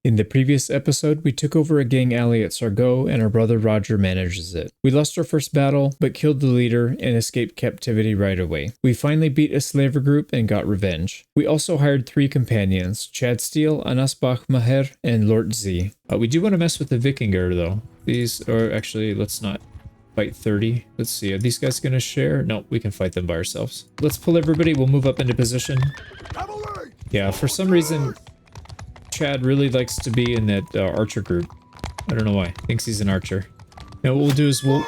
In the previous episode, we took over a gang alley at Sargo and our brother Roger manages it. We lost our first battle, but killed the leader and escaped captivity right away. We finally beat a slaver group and got revenge. We also hired 3 companions, Chad Steele, Anas Maher, and Lord Z. We do want to mess with the Vikinger though. These are actually, let's not fight 30. Let's see, are these guys going to share? No, we can fight them by ourselves. Let's pull everybody, we'll move up into position. Yeah, for some reason, Chad really likes to be in that archer group. I don't know why. Thinks he's an archer. Now what we'll do is we'll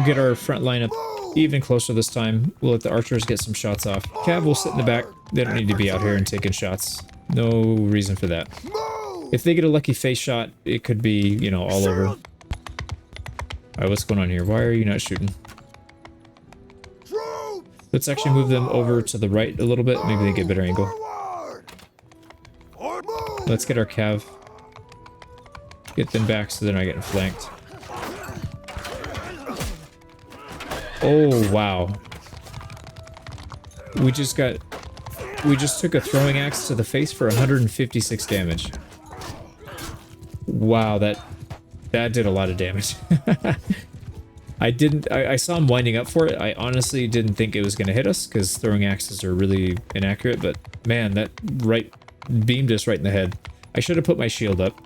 get our front line up even closer this time. We'll let the archers get some shots off. Cav will sit in the back. They don't need to be out here and taking shots. No reason for that. If they get a lucky face shot, it could be, you know, all over. Alright, what's going on here? Why are you not shooting? Let's actually move them over to the right a little bit. Maybe they get a better angle. Let's get our cav. Get them back so they're not getting flanked. Oh, wow. We just took a throwing axe to the face for 156 damage. Wow, that did a lot of damage. I saw him winding up for it. I honestly didn't think it was going to hit us because throwing axes are really inaccurate, but man, that beamed us right in the head. I should have put my shield up.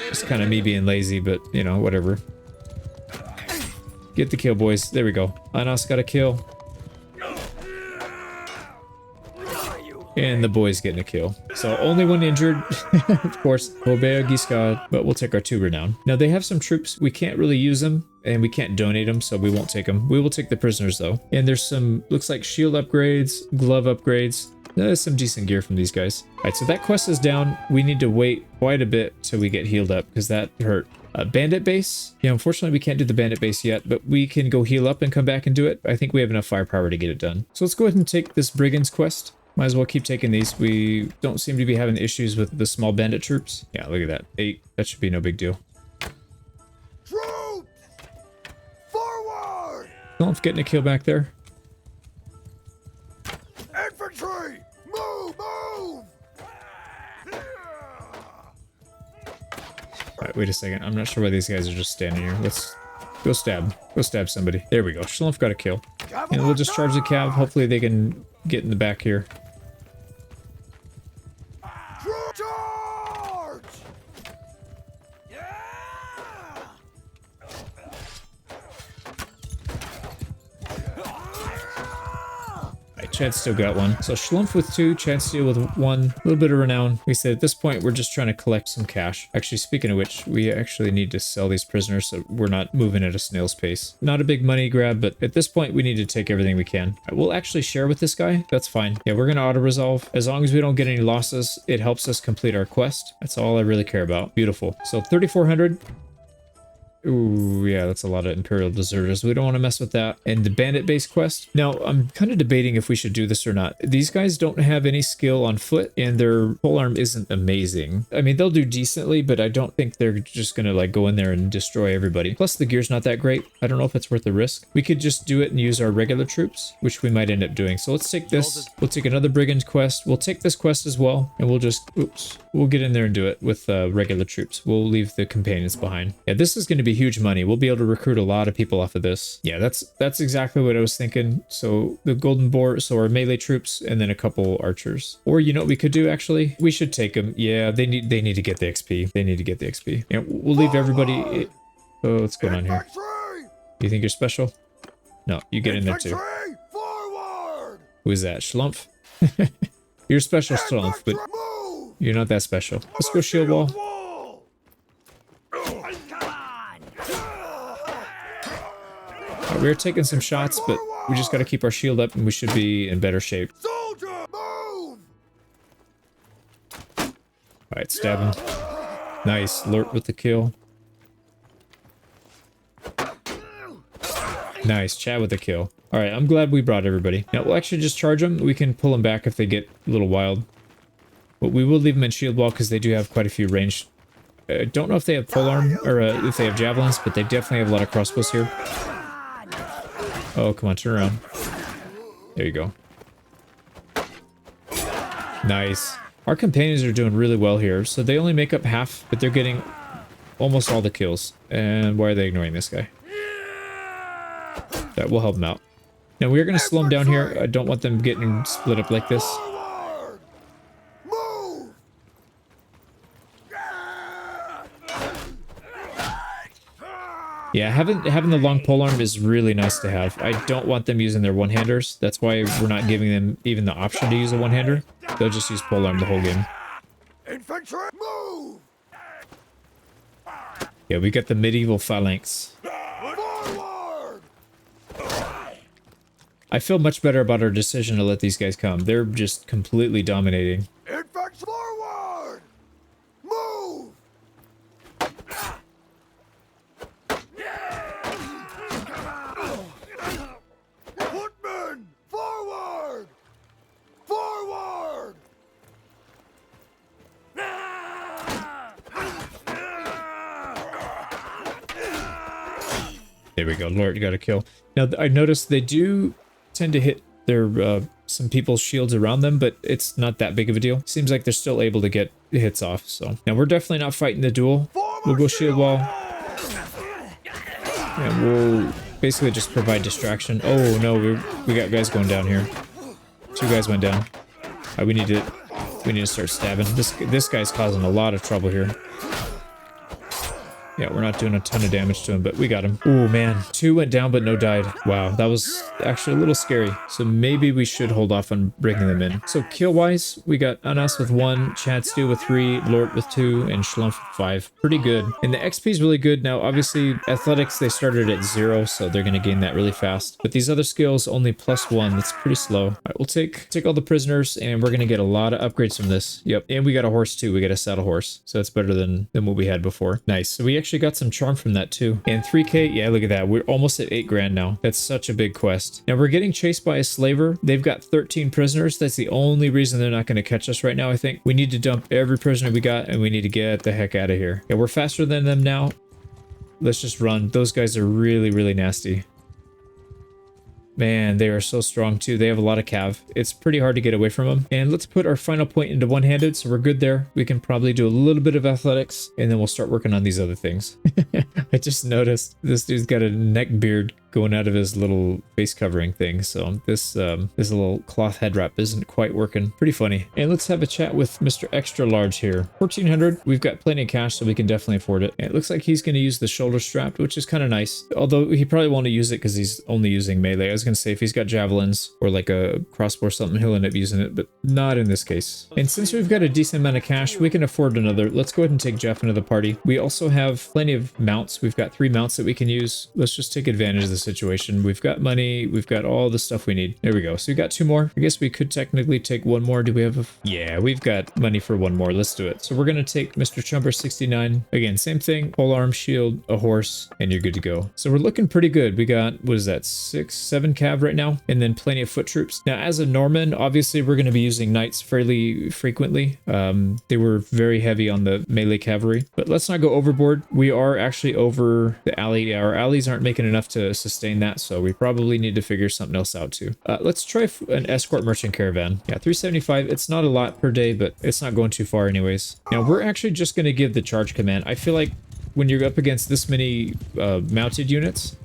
It's kind of me being lazy, but you know, whatever. Get the kill, boys. There we go. Anas got a kill. And the boys getting a kill. So only one injured, of course, Robert Guiscard, but we'll take our 2 renown. Now they have some troops. We can't really use them and we can't donate them, so we won't take them. We will take the prisoners though. And there's some, looks like shield upgrades, glove upgrades. There's some decent gear from these guys. All right, so that quest is down. We need to wait quite a bit till we get healed up because that hurt. Bandit base. Yeah, unfortunately we can't do the bandit base yet, but we can go heal up and come back and do it. I think we have enough firepower to get it done. So let's go ahead and take this brigand's quest. Might as well keep taking these. We don't seem to be having issues with the small bandit troops. Yeah, look at that. 8. That should be no big deal. Troops! Forward! Don't getting a kill back there. Infantry! Move! Move! Alright, wait a second. I'm not sure why these guys are just standing here. Let's go stab. Go stab somebody. There we go. Schlumpf got a kill. And we'll just charge the cav. Hopefully they can get in the back here. Charge! Yeah! Alright, Chad still got one. So Schlumpf with 2, Chad Steele with 1. A little bit of renown. Like I said, at this point, we're just trying to collect some cash. Actually, speaking of which, we actually need to sell these prisoners so we're not moving at a snail's pace. Not a big money grab, but at this point, we need to take everything we can. Right, we'll actually share with this guy. That's fine. Yeah, we're going to auto-resolve. As long as we don't get any losses, it helps us complete our quest. That's all I really care about. Beautiful. So 3,400. Ooh, yeah, that's a lot of Imperial deserters. We don't want to mess with that. And the bandit base quest. Now, I'm kind of debating if we should do this or not. These guys don't have any skill on foot, and their polearm isn't amazing. I mean, they'll do decently, but I don't think they're just going to like go in there and destroy everybody. Plus, the gear's not that great. I don't know if it's worth the risk. We could just do it and use our regular troops, which we might end up doing. So let's take this. We'll take another brigand quest. We'll take this quest as well, and we'll just, oops, we'll get in there and do it with regular troops. We'll leave the companions behind. Yeah, this is going to be huge money. We'll be able to recruit a lot of people off of this. Yeah, that's exactly what I was thinking. So the golden boar, so our melee troops, and then a couple archers. Or you know what we could do actually? We should take them. Yeah, they need to get the XP. They need to get the XP. Yeah, we'll leave everybody. Oh, what's going on here? You think you're special? No, you get in there too. Forward! Who is that? Schlumpf? You're special, Schlumpf, but you're not that special. Let's go shield wall. We're taking some shots, but we just got to keep our shield up and we should be in better shape. Soldier, move! Alright, stab him. Nice. Lurt with the kill. Nice. Chad with the kill. Alright, I'm glad we brought everybody. Now, we'll actually just charge them. We can pull them back if they get a little wild. But we will leave them in shield wall because they do have quite a few range. I don't know if they have polearm or if they have javelins, but they definitely have a lot of crossbows here. Oh, come on, turn around. There you go. Nice. Our companions are doing really well here. So they only make up half, but they're getting almost all the kills. And why are they ignoring this guy? That will help them out. Now we're going to slow them down here. I don't want them getting split up like this. Forward! Move! Yeah, having the long polearm is really nice to have. I don't want them using their one-handers. That's why we're not giving them even the option to use a one-hander. They'll just use polearm the whole game. Infantry, move! Yeah, we got the medieval phalanx. Forward! I feel much better about our decision to let these guys come. They're just completely dominating. Infantry, forward! Move! Footmen, forward! Forward! There we go. Lord got a kill. Now, I noticed they do tend to hit their some people's shields around them, but it's not that big of a deal. Seems like they're still able to get hits off. So now we're definitely not fighting the duel. We'll go shield wall. And we'll basically just provide distraction. Oh no, we got guys going down here. 2 guys went down. We need to start stabbing. This guy's causing a lot of trouble here. Yeah, we're not doing a ton of damage to him, but we got him. Oh man, 2 went down, but no died. Wow, that was actually a little scary. So maybe we should hold off on bringing them in. So kill-wise, we got Anas with 1, Chad Steele with 3, Lord with 2, and Schlumpf with 5. Pretty good. And the XP is really good. Now, obviously, athletics, they started at 0, so they're going to gain that really fast. But these other skills, only +1. That's pretty slow. All right, we'll take all the prisoners, and we're going to get a lot of upgrades from this. Yep, and we got a horse too. We got a saddle horse. So that's better than what we had before. Nice. So we actually got some charm from that too. And 3k, yeah, look at that. We're almost at 8 grand now. That's such a big quest. Now we're getting chased by a slaver. They've got 13 prisoners. That's the only reason they're not going to catch us right now, I think. We need to dump every prisoner we got and we need to get the heck out of here. Yeah, we're faster than them now. Let's just run. Those guys are really, really nasty. Man, they are so strong too. They have a lot of cav. It's pretty hard to get away from them. And let's put our final point into one-handed, so we're good there. We can probably do a little bit of athletics, and then we'll start working on these other things. I just noticed this dude's got a neck beard going out of his little face covering thing, so this little cloth head wrap isn't quite working. Pretty funny. And let's have a chat with Mr. Extra Large here. 1400. We've got plenty of cash, so we can definitely afford it. And it looks like he's going to use the shoulder strap, which is kind of nice. Although he probably won't use it because he's only using melee. I was going to say if he's got javelins or like a crossbow or something, he'll end up using it, but not in this case. And since we've got a decent amount of cash, we can afford another. Let's go ahead and take Jeff into the party. We also have plenty of mounts. We've got 3 mounts that we can use. Let's just take advantage of the situation. We've got money. We've got all the stuff we need. There we go. So we got 2 more. I guess we could technically take 1 more. Do we have a... Yeah, we've got money for 1 more. Let's do it. So we're going to take Mr. Chumper 69. Again, same thing. Polearm, shield, a horse, and you're good to go. So we're looking pretty good. We got, what is that, 6, 7 cav right now, and then plenty of foot troops. Now, as a Norman, obviously we're going to be using knights fairly frequently. They were very heavy on the melee cavalry, but let's not go overboard. We are actually over the alley. Our alleys aren't making enough to sustain that, so we probably need to figure something else out too. Let's try an escort merchant caravan. Yeah, 375. It's not a lot per day, but it's not going too far anyways. Now, we're actually just going to give the charge command. I feel like when you're up against this many mounted units...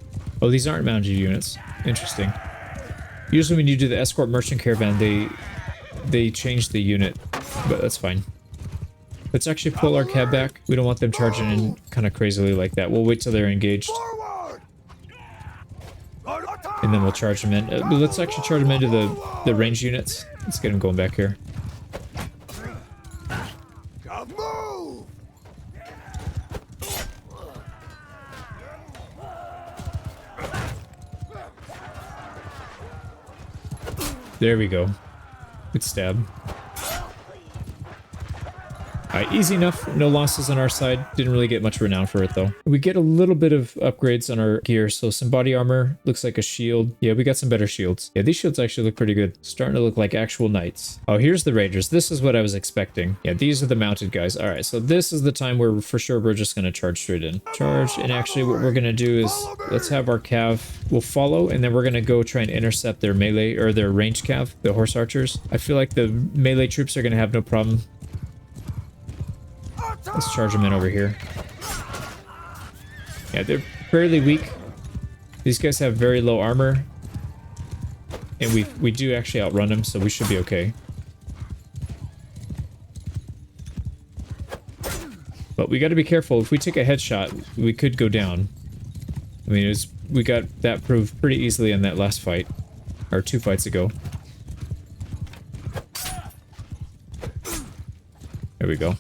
Oh, these aren't mounted units. Interesting. Usually when you do the escort merchant caravan, they change the unit, but that's fine. Let's actually pull our cab back. We don't want them charging in kind of crazily like that. We'll wait till they're engaged. And then we'll charge them in. Let's actually charge them into the ranged units. Let's get them going back here. Move! There we go. Good stab. Easy enough. No losses on our side. Didn't really get much renown for it though. We get a little bit of upgrades on our gear. So some body armor. Looks like a shield. Yeah, we got some better shields. Yeah, these shields actually look pretty good. Starting to look like actual knights. Oh, here's the raiders. This is what I was expecting. Yeah, these are the mounted guys. All right, so this is the time where for sure we're just going to charge straight in. Charge, and actually what we're going to do is let's have our cav. We'll follow, and then we're going to go try and intercept their melee or their ranged cav, the horse archers. I feel like the melee troops are going to have no problem. Let's charge them in over here. Yeah, they're fairly weak. These guys have very low armor. And we do actually outrun them, so we should be okay. But we got to be careful. If we take a headshot, we could go down. I mean, we got that proved pretty easily in that last fight. Or 2 fights ago. There we go.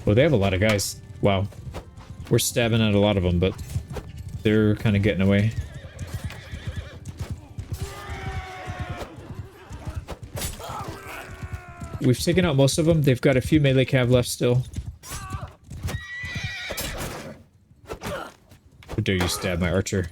Well, they have a lot of guys. Wow. We're stabbing at a lot of them, but they're kind of getting away. We've taken out most of them. They've got a few melee cav left still. How dare you stab my archer?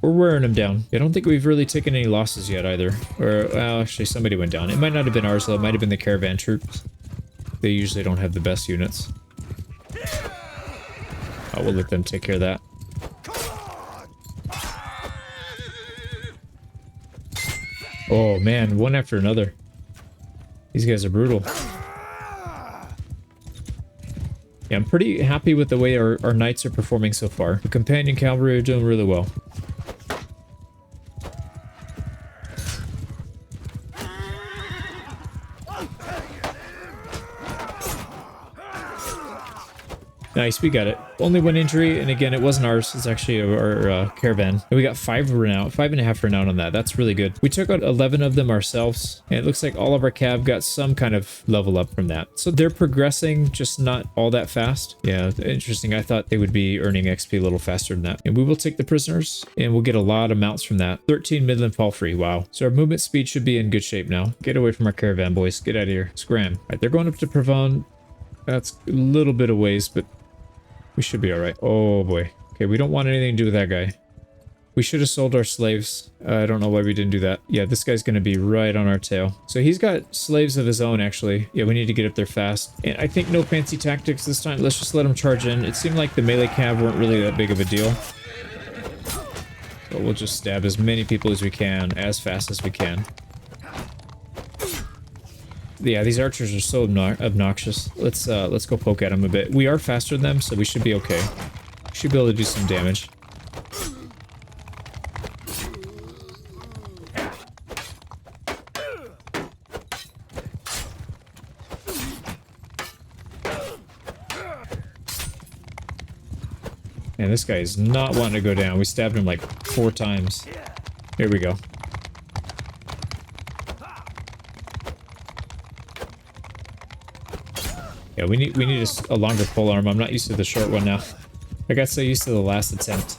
We're wearing them down. I don't think we've really taken any losses yet either. Or, well, actually, somebody went down. It might not have been ours, though. It might have been the Caravan troops. They usually don't have the best units. Oh, we'll let them take care of that. Oh, man. One after another. These guys are brutal. Yeah, I'm pretty happy with the way our knights are performing so far. The companion cavalry are doing really well. Nice, we got it. Only one injury, and again, it wasn't ours. It's actually our caravan. And we got 5 renown, 5.5 renown on that. That's really good. We took out 11 of them ourselves, and it looks like all of our cav got some kind of level up from that. So they're progressing, just not all that fast. Yeah, interesting. I thought they would be earning XP a little faster than that. And we will take the prisoners, and we'll get a lot of mounts from that. 13 Midland fall free. Wow. So our movement speed should be in good shape now. Get away from our caravan, boys. Get out of here. Scram. All right, they're going up to Caravan. That's a little bit of ways, but we should be alright. Oh boy. Okay, we don't want anything to do with that guy. We should have sold our slaves. I don't know why we didn't do that. Yeah, this guy's going to be right on our tail. So he's got slaves of his own, actually. Yeah, we need to get up there fast. And I think no fancy tactics this time. Let's just let him charge in. It seemed like the melee cav weren't really that big of a deal. So we'll just stab as many people as we can, as fast as we can. Yeah, these archers are so obnoxious. Let's go poke at them a bit. We are faster than them, so we should be okay. Should be able to do some damage. And this guy is not wanting to go down. We stabbed him like 4 times. Here we go. Yeah, we need a longer polearm. I'm not used to the short one now. I got so used to the last attempt.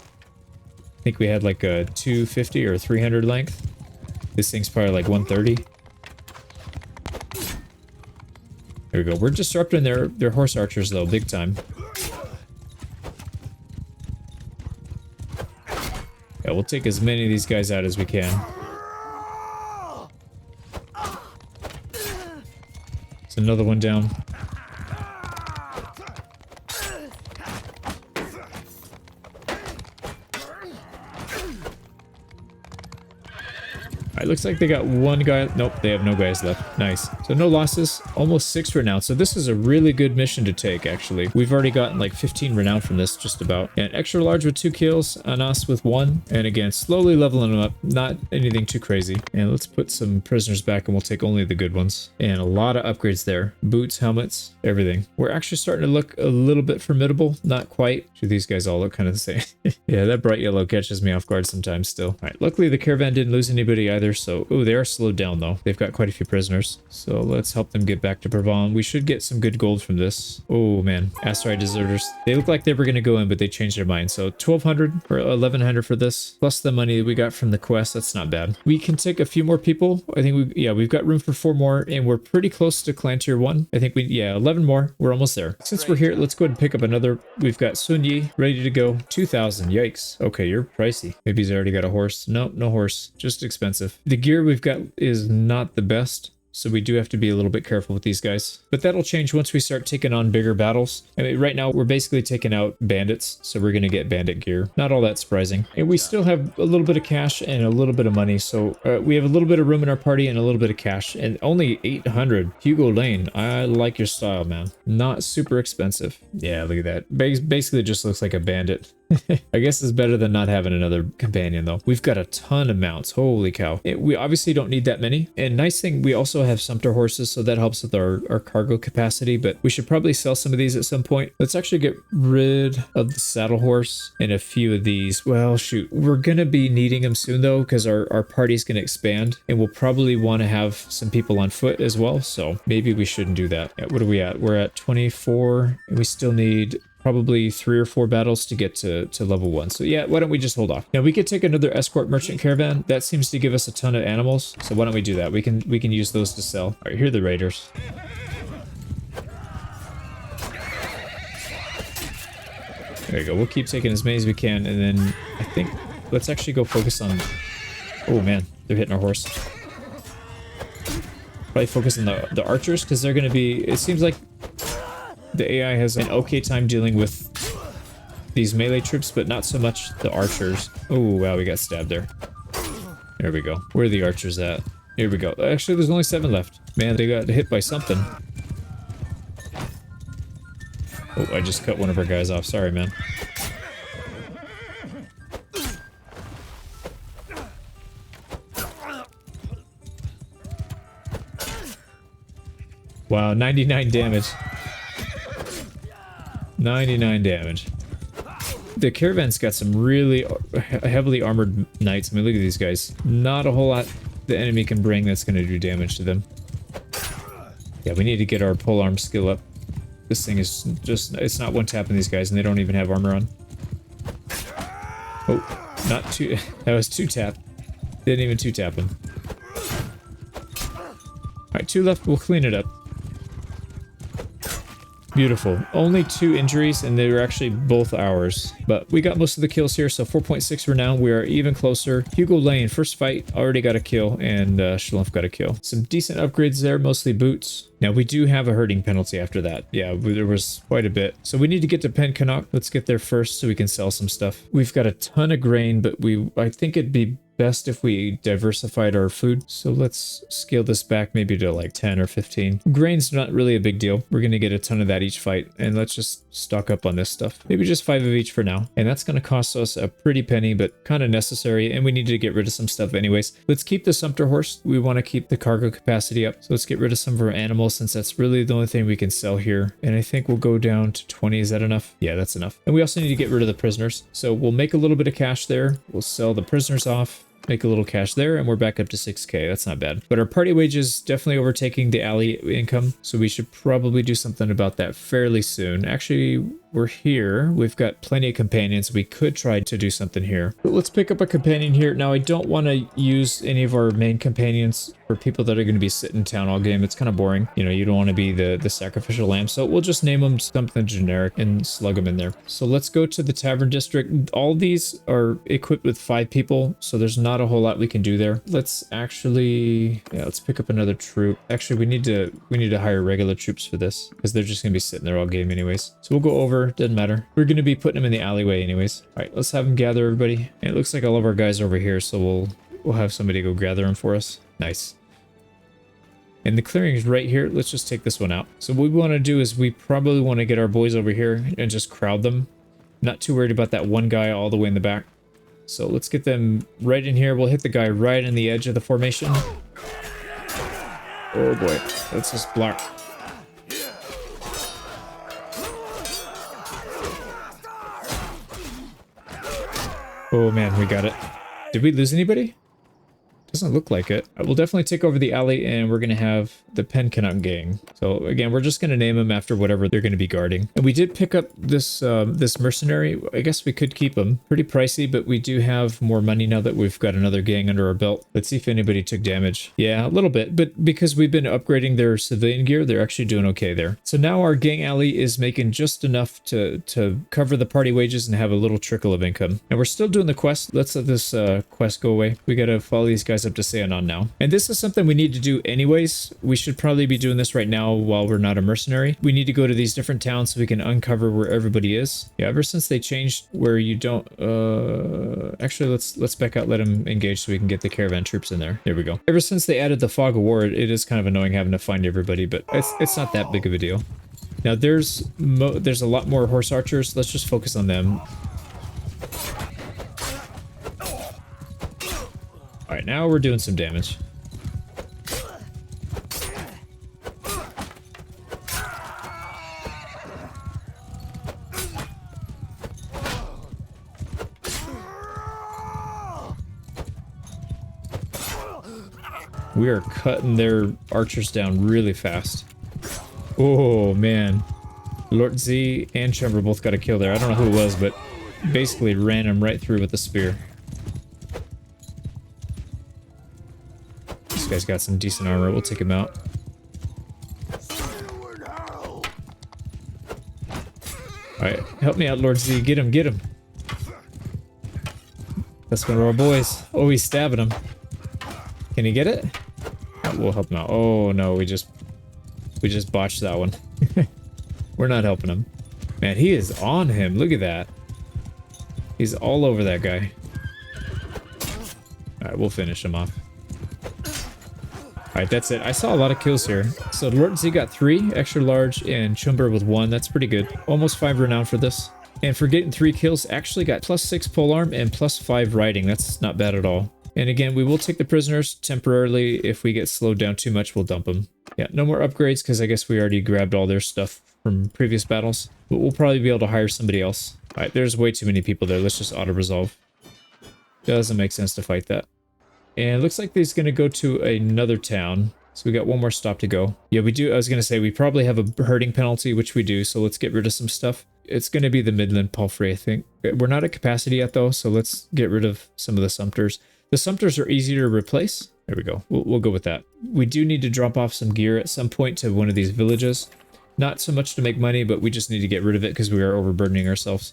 I think we had like a 250 or 300 length. This thing's probably like 130. There we go. We're disrupting their horse archers though, big time. Yeah, we'll take as many of these guys out as we can. There's another one down. It looks like they got one guy. Nope, they have no guys left. Nice. So no losses. Almost 6 renown. So this is a really good mission to take, actually. We've already gotten like 15 renown from this, just about. And extra large with 2 kills, Anas with 1. And again, slowly leveling them up. Not anything too crazy. And let's put some prisoners back and we'll take only the good ones. And a lot of upgrades there. Boots, helmets, everything. We're actually starting to look a little bit formidable. Not quite. These guys all look kind of the same. Yeah, that bright yellow catches me off guard sometimes still. All right, luckily the caravan didn't lose anybody either. So, oh, they are slowed down though. They've got quite a few prisoners. So let's help them get back to Provence. We should get some good gold from this. Oh man, Asteroid deserters. They look like they were going to go in, but they changed their mind. So 1200 or 1100 for this, plus the money we got from the quest. That's not bad. We can take a few more people. I think we've got room for 4 more, and we're pretty close to clan tier 1. I think 11 more. We're almost there. Since we're here, let's go ahead and pick up another. We've got Sun Yi ready to go. 2,000. Yikes. Okay, you're pricey. Maybe he's already got a horse. Nope, no horse. Just expensive. The gear we've got is not the best. So we do have to be a little bit careful with these guys. But that'll change once we start taking on bigger battles. I mean, right now we're basically taking out bandits. So we're going to get bandit gear. Not all that surprising. And we still have a little bit of cash and a little bit of money. So we have a little bit of room in our party and a little bit of cash. And only 800. Hugo Lane. I like your style, man. Not super expensive. Yeah, look at that. Basically just looks like a bandit. I guess it's better than not having another companion though. We've got a ton of mounts. Holy cow. We obviously don't need that many. And nice thing, we also have sumpter horses, so that helps with our cargo capacity, but we should probably sell some of these at some point. Let's actually get rid of the saddle horse and a few of these. Well, shoot, we're going to be needing them soon though, because our party's going to expand and we'll probably want to have some people on foot as well. So maybe we shouldn't do that. Yeah, what are we at? We're at 24 and we still need probably 3 or 4 battles to get to level 1. So yeah, why don't we just hold off? Now we could take another escort merchant caravan. That seems to give us a ton of animals. So why don't we do that? We can use those to sell. All right, here are the raiders. There you go. We'll keep taking as many as we can. And then I think let's actually go focus on... Oh man, they're hitting our horse. Probably focus on the archers because they're going to be... It seems like the AI has an okay time dealing with these melee troops, but not so much the archers. Oh, wow, we got stabbed there. There we go. Where are the archers at? Here we go. Actually, there's only 7 left. Man, they got hit by something. Oh, I just cut one of our guys off. Sorry, man. Wow, 99 damage. 99 damage. The caravan's got some really heavily armored knights. I mean, look at these guys. Not a whole lot the enemy can bring that's going to do damage to them. Yeah, we need to get our polearm skill up. This thing is just... It's not one-tapping these guys, and they don't even have armor on. Oh, not two... That was 2-tap. Didn't even 2-tap him. Alright, 2 left. We'll clean it up. Beautiful. Only 2 injuries, and they were actually both ours. But we got most of the kills here, so 4.6 renown. We are even closer. Hugo Lane, first fight, already got a kill, and Schlumpf got a kill. Some decent upgrades there, mostly boots. Now, we do have a herding penalty after that. Yeah, there was quite a bit. So we need to get to Pencanoc. Let's get there first so we can sell some stuff. We've got a ton of grain, but I think it'd be best if we diversified our food. So let's scale this back maybe to like 10 or 15. Grain's not really a big deal. We're going to get a ton of that each fight, and let's just stock up on this stuff. Maybe just 5 of each for now. And that's going to cost us a pretty penny, but kind of necessary, and we need to get rid of some stuff anyways. Let's keep the sumpter horse. We want to keep the cargo capacity up. So let's get rid of some of our animals since that's really the only thing we can sell here. And I think we'll go down to 20. Is that enough? Yeah, that's enough. And we also need to get rid of the prisoners. So we'll make a little bit of cash there. We'll sell the prisoners off. Make a little cash there, and we're back up to 6k. That's not bad. But our party wages definitely overtaking the alley income, so we should probably do something about that fairly soon. Actually, we're here. We've got plenty of companions. We could try to do something here. But let's pick up a companion here. Now, I don't want to use any of our main companions for people that are going to be sitting in town all game. It's kind of boring. You know, you don't want to be the sacrificial lamb. So we'll just name them something generic and slug them in there. So let's go to the tavern district. All these are equipped with 5 people, so there's not a whole lot we can do there. Let's actually, yeah, let's pick up another troop. Actually, we need to hire regular troops for this because they're just going to be sitting there all game anyways. So we'll go over. Doesn't matter. We're going to be putting them in the alleyway anyways. All right, let's have them gather everybody. And it looks like all of our guys are over here, so We'll have somebody go gather them for us. Nice. And the clearing is right here. Let's just take this one out. So what we want to do is we probably want to get our boys over here and just crowd them. Not too worried about that one guy all the way in the back. So let's get them right in here. We'll hit the guy right in the edge of the formation. Oh boy, let's just block. Oh man, we got it. Did we lose anybody? Doesn't look like it. We'll definitely take over the alley, and we're going to have the Pencanuck gang. So again, we're just going to name them after whatever they're going to be guarding. And we did pick up this this mercenary. I guess we could keep him. Pretty pricey, but we do have more money now that we've got another gang under our belt. Let's see if anybody took damage. Yeah, a little bit, but because we've been upgrading their civilian gear, they're actually doing okay there. So now our gang alley is making just enough to cover the party wages and have a little trickle of income. And we're still doing the quest. Let's let this quest go away. We got to follow these guys up to Saddlery now. And this is something we need to do anyways. We should probably be doing this right now while we're not a mercenary. We need to go to these different towns so we can uncover where everybody is. Yeah, ever since they changed where you don't actually let's back out, let them engage so we can get the caravan troops in there. There we go. Ever since they added the fog of war, it is kind of annoying having to find everybody, but it's not that big of a deal. Now there's a lot more horse archers. Let's just focus on them. Alright, now we're doing some damage. We are cutting their archers down really fast. Oh, man. Lord Z and Chumber both got a kill there. I don't know who it was, but basically ran him right through with the spear. This guy's got some decent armor. We'll take him out. Alright, help me out, Lord Z. Get him, get him. That's one of our boys. Oh, he's stabbing him. Can he get it? We'll help him out. Oh no, we just botched that one. We're not helping him. Man, he is on him. Look at that. He's all over that guy. Alright, we'll finish him off. Alright, that's it. I saw a lot of kills here. So Lord Z got 3, extra large, and Chumber with 1. That's pretty good. Almost 5 renown for this. And for getting 3 kills, actually got +6 polearm and +5 riding. That's not bad at all. And again, we will take the prisoners temporarily. If we get slowed down too much, we'll dump them. Yeah, no more upgrades because I guess we already grabbed all their stuff from previous battles. But we'll probably be able to hire somebody else. Alright, there's way too many people there. Let's just auto-resolve. Doesn't make sense to fight that. And it looks like he's going to go to another town. So we got one more stop to go. Yeah, we do. I was going to say we probably have a herding penalty, which we do. So let's get rid of some stuff. It's going to be the Midland Palfrey, I think. We're not at capacity yet, though. So let's get rid of some of the Sumpters. The Sumpters are easier to replace. There we go. We'll go with that. We do need to drop off some gear at some point to one of these villages. Not so much to make money, but we just need to get rid of it because we are overburdening ourselves.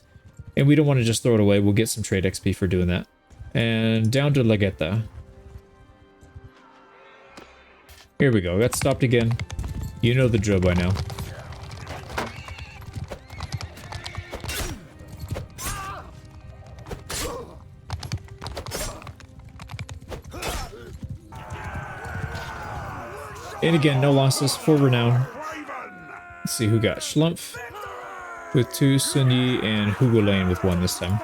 And we don't want to just throw it away. We'll get some trade XP for doing that. And down to Lagetta. Here we go. Got stopped again. You know the drill by now. And again, no losses, 4 renown. Let's see who got Schlumpf with 2, Sunyi, and Hugo Lane with 1 this time.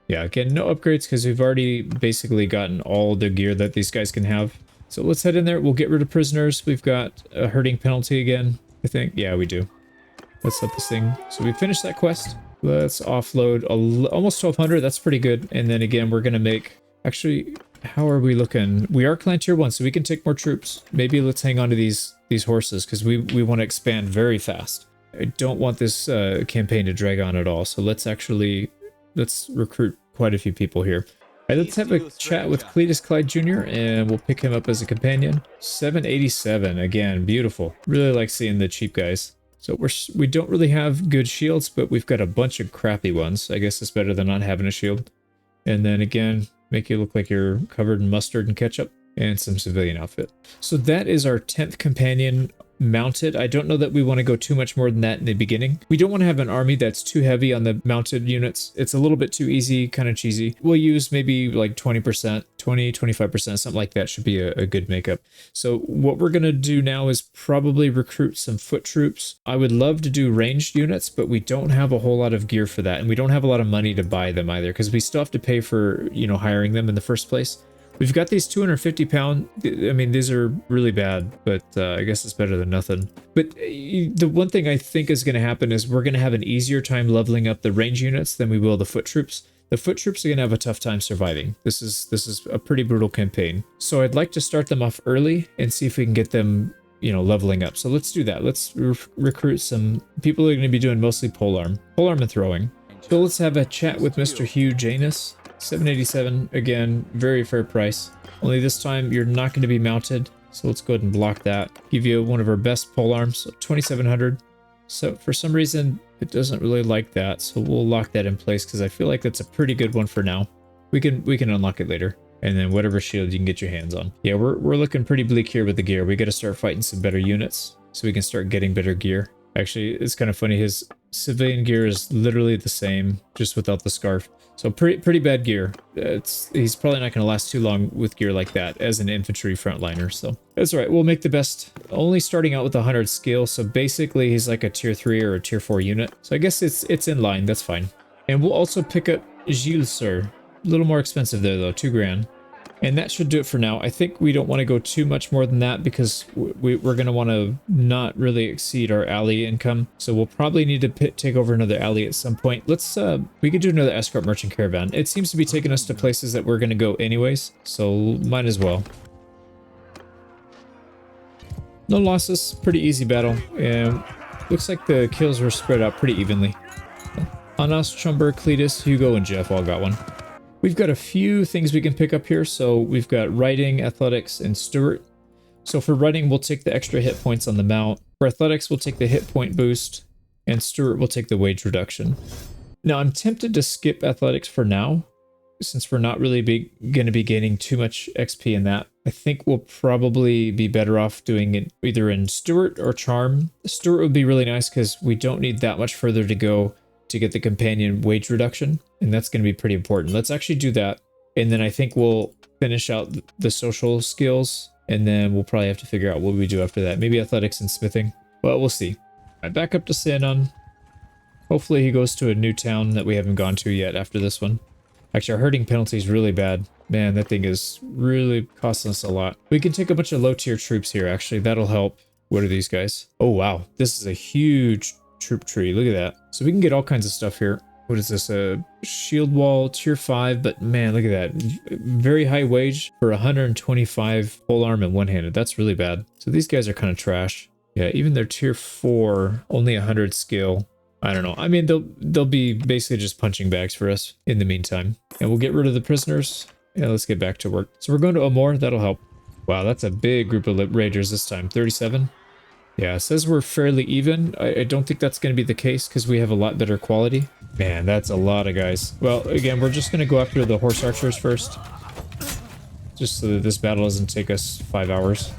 Yeah, again, no upgrades because we've already basically gotten all the gear that these guys can have. So let's head in there. We'll get rid of prisoners. We've got a herding penalty again, I think. Yeah, we do. Let's let this thing... So we finished that quest. Let's offload almost 1,200. That's pretty good. And then again, we're going to make... Actually, how are we looking? We are clan tier 1, so we can take more troops. Maybe let's hang on to these horses because we want to expand very fast. I don't want this campaign to drag on at all. So let's recruit quite a few people here. All right, let's have a chat with Cletus Clyde Jr. and we'll pick him up as a companion. 787, again, beautiful. Really like seeing the cheap guys. So we don't really have good shields, but we've got a bunch of crappy ones. I guess it's better than not having a shield. And then again, make you look like you're covered in mustard and ketchup and some civilian outfit. So that is our 10th companion. mounted. I don't know that we want to go too much more than that in the beginning. We don't want to have an army that's too heavy on the mounted units. It's a little bit too easy, kind of cheesy. We'll use maybe like 20%, 20, 25%, something like that should be a good makeup. So what we're going to do now is probably recruit some foot troops. I would love to do ranged units, but we don't have a whole lot of gear for that. And we don't have a lot of money to buy them either, because we still have to pay for, you know, hiring them in the first place. We've got these 250 pound, I mean, these are really bad, but I guess it's better than nothing. But the one thing I think is going to happen is we're going to have an easier time leveling up the range units than we will the foot troops. The foot troops are going to have a tough time surviving. This is a pretty brutal campaign. So I'd like to start them off early and see if we can get them, you know, leveling up. So let's do that. Let's recruit some people who are going to be doing mostly polearm and throwing. So let's have a chat with Mr. Hugh Janus. 787, again, very fair price. Only this time you're not going to be mounted, so let's go ahead and block that. Give you one of our best polearms, so 2700. So for some reason it doesn't really like that, so we'll lock that in place because I feel like that's a pretty good one for now. We can unlock it later, and then whatever shield you can get your hands on. Yeah, we're looking pretty bleak here with the gear. We got to start fighting some better units so we can start getting better gear. Actually, it's kind of funny. His civilian gear is literally the same, just without the scarf. So pretty bad gear. He's probably not going to last too long with gear like that as an infantry frontliner. So that's all right. We'll make the best. Only starting out with 100 skill. So basically, he's like a tier 3 or a tier 4 unit. So I guess it's in line. That's fine. And we'll also pick up Gilles, sir. A little more expensive there though, 2 grand. And that should do it for now. I think we don't want to go too much more than that because we're going to want to not really exceed our ally income. So we'll probably need to take over another ally at some point. Let's, we could do another escort merchant caravan. It seems to be taking us to places that we're going to go anyways. So might as well. No losses, pretty easy battle. And looks like the kills were spread out pretty evenly. Anas, Chumber, Cletus, Hugo, and Jeff all got one. We've got a few things we can pick up here. So we've got riding, athletics, and steward. So for riding, we'll take the extra hit points on the mount. For athletics, we'll take the hit point boost. And steward will take the wage reduction. Now, I'm tempted to skip athletics for now, since we're not really going to be gaining too much XP in that. I think we'll probably be better off doing it either in steward or charm. Steward would be really nice because we don't need that much further to go to get the companion wage reduction, and that's going to be pretty important. Let's actually do that, and then I think we'll finish out the social skills, and then we'll probably have to figure out what we do after that. Maybe athletics and smithing. Well, we'll see. Right, back up to Sanon. Hopefully he goes to a new town that we haven't gone to yet after this one. Actually, our herding penalty is really bad. Man, that thing is really costing us a lot. We can take a bunch of low tier troops here, actually. That'll help. What are these guys? Oh, wow. This is a huge troop tree. Look at that. So we can get all kinds of stuff here. What is this? A shield wall, tier 5, but man, look at that. Very high wage for 125 polearm and one-handed. That's really bad. So these guys are kind of trash. Yeah, even their tier 4, only 100 skill. I don't know. I mean, they'll be basically just punching bags for us in the meantime. And we'll get rid of the prisoners. Yeah, let's get back to work. So we're going to Amor. That'll help. Wow, that's a big group of ragers this time. 37. Yeah, it says we're fairly even. I don't think that's going to be the case because we have a lot better quality. Man, that's a lot of guys. Well, again, we're just going to go after the horse archers first. Just so that this battle doesn't take us 5 hours.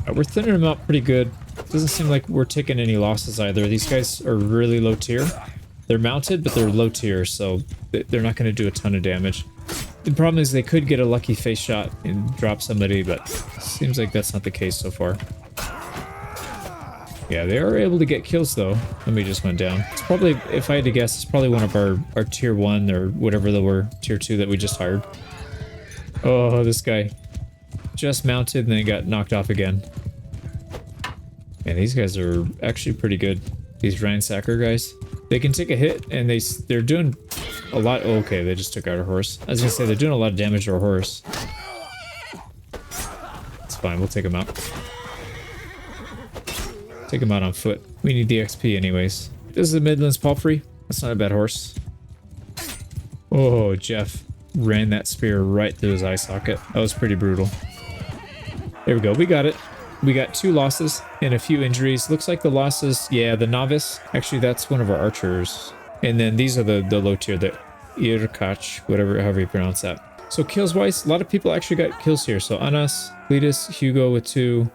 We're thinning them out pretty good. Doesn't seem like we're taking any losses either. These guys are really low tier. They're mounted, but they're low tier, so they're not going to do a ton of damage. The problem is they could get a lucky face shot and drop somebody, but seems like that's not the case so far. Yeah, they are able to get kills though. Somebody just went down. It's probably, if I had to guess, it's probably one of our tier 1 or whatever they were, tier 2 that we just hired. Oh, this guy just mounted and then he got knocked off again. Man, these guys are actually pretty good. These ransacker guys. They can take a hit and they're doing a lot. Oh, okay, they just took out our horse. I was gonna say they're doing a lot of damage to our horse. It's fine, we'll take them out. Take them out on foot. We need the XP anyways. This is the Midlands Palfrey. That's not a bad horse. Oh, Jeff ran that spear right through his eye socket. That was pretty brutal. There we go, we got it. we got 2 losses and a few injuries. Looks like the losses, yeah, the novice. Actually, that's one of our archers. And then these are the low tier, the Irkach, whatever, however you pronounce that. So kills wise, a lot of people actually got kills here. So Anas, Cletus, Hugo with 2,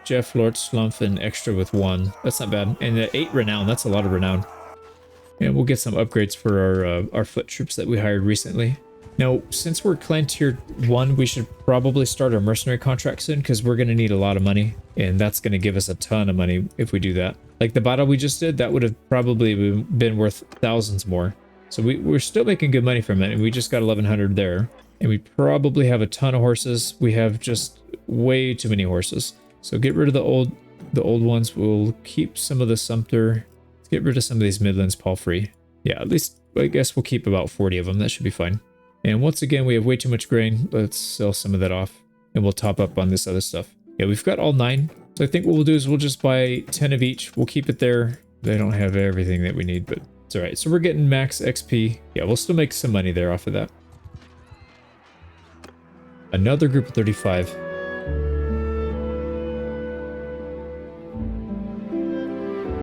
Jeff, Lord Slumph, and Extra with 1. That's not bad. And 8 renown, that's a lot of renown. And we'll get some upgrades for our foot troops that we hired recently. Now, since we're clan tier 1, we should probably start our mercenary contract soon because we're going to need a lot of money. And that's going to give us a ton of money if we do that. Like the battle we just did, that would have probably been worth thousands more. So we're still making good money from it. And we just got 1,100 there. And we probably have a ton of horses. We have just way too many horses. So get rid of the old ones. We'll keep some of the Sumpter. Let's get rid of some of these Midlands palfrey. Yeah, at least I guess we'll keep about 40 of them. That should be fine. And once again, we have way too much grain. Let's sell some of that off. And we'll top up on this other stuff. Yeah, we've got all 9. So I think what we'll do is we'll just buy 10 of each. We'll keep it there. They don't have everything that we need, but it's alright. So we're getting max XP. Yeah, we'll still make some money there off of that. Another group of 35.